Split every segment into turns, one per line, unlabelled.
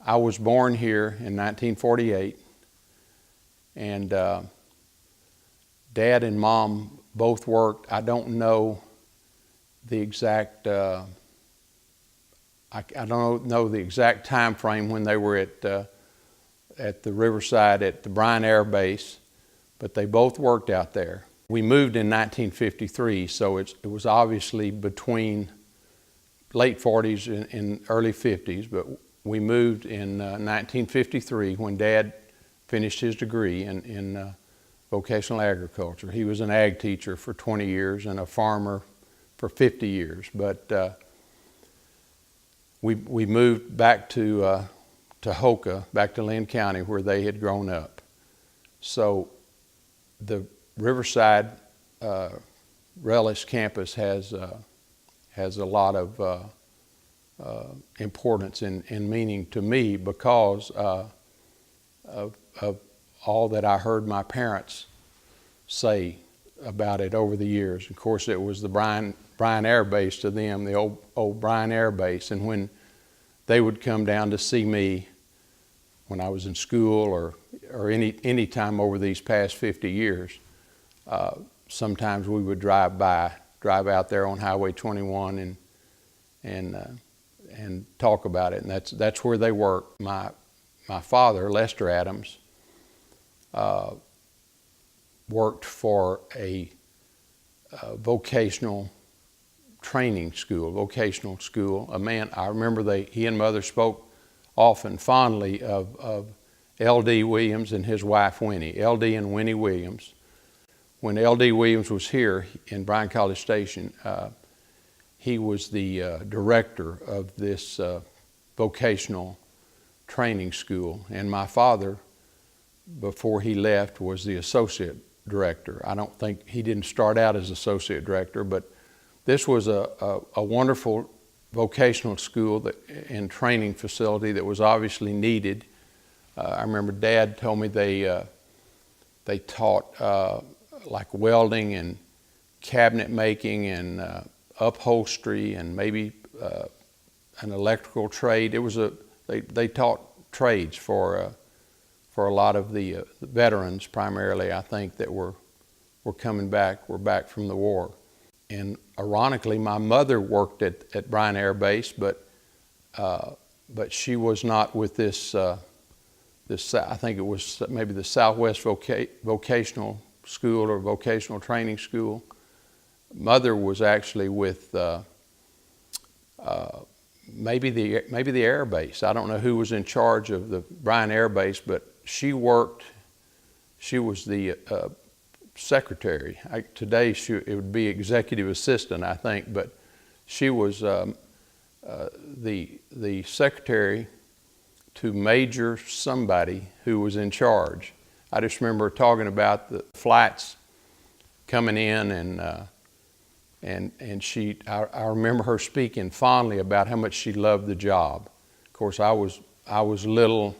I was born here in 1948, and Dad and Mom both worked. I don't know the exact I don't know the exact time frame when they were at the Riverside at the Bryan Air Base, but they both worked out there. We moved in 1953, so it was obviously between late 40s and early 50s, but we moved in 1953 when Dad finished his degree in vocational agriculture. He was an ag teacher for 20 years and a farmer for 50 years, but we moved back to Hoka, back to Linn County, where they had grown up. So the Riverside RELLIS campus has a lot of importance and meaning to me because of all that I heard my parents say about it over the years. Of course, it was the Bryan Air Base to them, the old Bryan Air Base, and when they would come down to see me when I was in school or any time over these past 50 years, sometimes we would drive out there on Highway 21 and talk about it, and that's where they work. My father, Lester Adams, worked for a vocational training school, vocational school. A man, I remember he and Mother spoke often fondly of L.D. Williams and his wife Winnie, L.D. and Winnie Williams. When L.D. Williams was here in Bryan College Station, he was the director of this vocational training school, and my father, before he left, was the associate director. I don't think he didn't start out as associate director, but this was a wonderful vocational school and training facility that was obviously needed. I remember Dad told me they taught like welding and cabinet making and upholstery and maybe an electrical trade. They taught trades for a lot of the veterans, primarily, I think, that were coming back, were back from the war. And ironically, my mother worked at Bryan Air Base, but she was not with this. I think it was maybe the Southwest Vocational School or Vocational Training School. Mother was actually with maybe the Air Base. I don't know who was in charge of the Bryan Air Base, but she worked. She was the secretary. Today it would be executive assistant, I think, but she was the secretary to Major somebody who was in charge. I just remember talking about the flights coming in, and I remember her speaking fondly about how much she loved the job. Of course, I was little,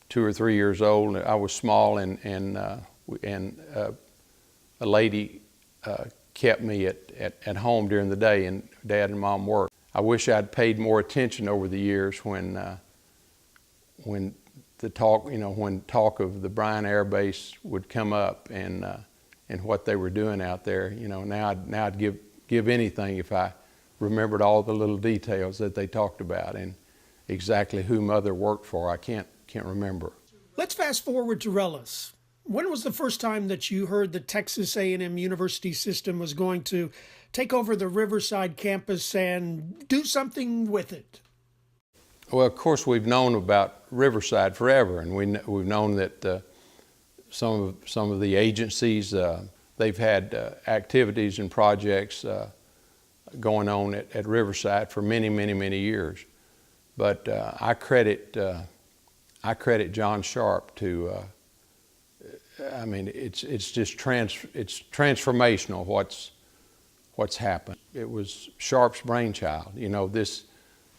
2 or 3 years old. I was small, and a lady kept me at home during the day, and Dad and Mom worked. I wish I'd paid more attention over the years when talk of the Bryan Air Base would come up and what they were doing out there. Now I'd give anything if I remembered all the little details that they talked about and exactly who Mother worked for. I can't remember.
Let's fast forward to RELLIS. When was the first time that you heard the Texas A&M University system was going to take over the Riverside campus and do something with it?
Well, of course, we've known about Riverside forever, and we've known that some of the agencies, they've had activities and projects going on at Riverside for many, many, many years. But I credit John Sharp to. I mean, it's just it's transformational what's happened. It was Sharp's brainchild. This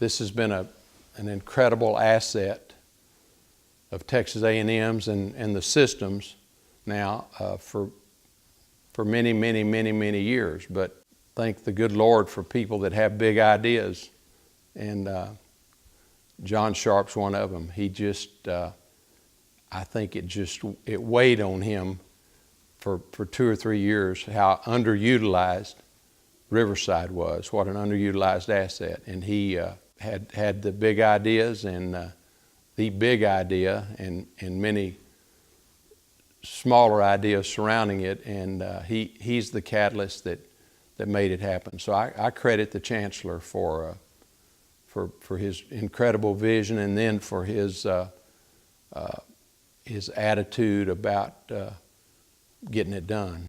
has been an incredible asset of Texas A&M's and the systems now for many, many, many, many years. But thank the good Lord for people that have big ideas and John Sharp's one of them. He just, I think it weighed on him for 2 or 3 years how underutilized Riverside was, what an underutilized asset. And he had the big ideas, and the big idea and many smaller ideas surrounding it, and he's the catalyst that made it happen. So I credit the Chancellor for his incredible vision, and then for his attitude about getting it done.